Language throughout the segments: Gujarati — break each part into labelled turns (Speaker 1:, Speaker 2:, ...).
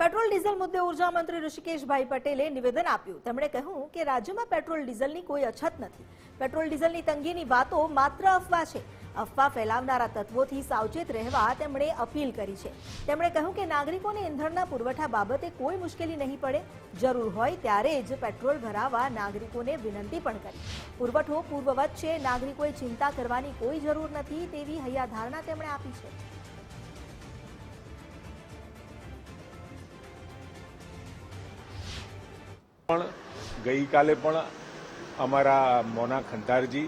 Speaker 1: પેટ્રોલ ડીઝલ મુદ્દે ઉર્જા મંત્રી ઋષિકેશભાઈ પટેલે નિવેદન આપ્યું। તેમણે કહ્યું કે રાજ્યમાં પેટ્રોલ ડીઝલની કોઈ અછત નથી। પેટ્રોલ ડીઝલની તંગીની વાતો માત્ર અફવા છે। અફવા ફેલાવનારા તત્વોથી સાવચેત રહેવા તેમણે અપીલ કરી છે। તેમણે કહ્યું કે નાગરિકોને ઇંધણના પુરવઠા બાબતે કોઈ મુશ્કેલી નહીં પડે। જરૂર હોય ત્યારે જ પેટ્રોલ ભરાવવા નાગરિકોને વિનંતી પણ કરી। પુરવઠો પૂર્વવત છે, નાગરિકોએ ચિંતા કરવાની કોઈ જરૂર નથી તેવી હૈયાધારણા તેમણે આપી છે।
Speaker 2: ગઈકાલે પણ અમારા મોના ખંધારજી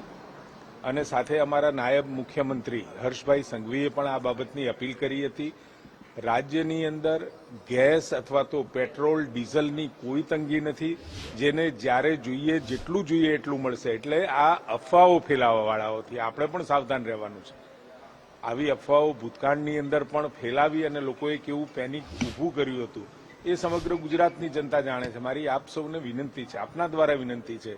Speaker 2: અને સાથે અમારા નાયબ મુખ્યમંત્રી હર્ષભાઈ સંઘવીએ પણ આ બાબતની અપીલ કરી હતી। રાજ્યની અંદર ગેસ અથવા તો પેટ્રોલ ડીઝલની કોઈ તંગી નથી, જેને જ્યારે જોઈએ જેટલું જોઈએ એટલું મળશે। એટલે આ અફવાઓ ફેલાવવાવાળાઓથી આપણે પણ સાવધાન રહેવાનું છે। આવી અફવાઓ ભૂતકાળની અંદર પણ ફેલાવી અને લોકોએ કેવું પેનિક ઊભું કર્યું હતું એ સમગ્ર ગુજરાતની જનતા જાણે છે। મારી આપ સૌને વિનંતી છે, આપના દ્વારા વિનંતી છે,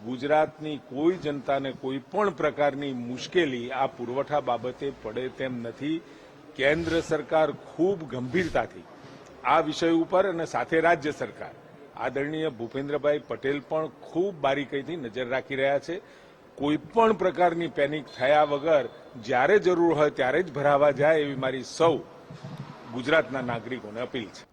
Speaker 2: ગુજરાતની કોઈ જનતાને કોઈ પણ પ્રકારની મુશ્કેલી આ પુરવઠા બાબતે પડે તેમ નથી। કેન્દ્ર સરકાર ખૂબ ગંભીરતાથી આ વિષય ઉપર અને સાથે રાજ્ય સરકાર આદરણીય ભૂપેન્દ્રભાઈ પટેલ પણ ખૂબ બારીકાઈથી નજર રાખી રહ્યા છે। કોઈ પણ પ્રકારની પેનિક થયા વગર જ્યારે જરૂર હોય ત્યારે જ ભરાવા જાય એવી મારી સૌ ગુજરાતના નાગરિકોને અપીલ છે।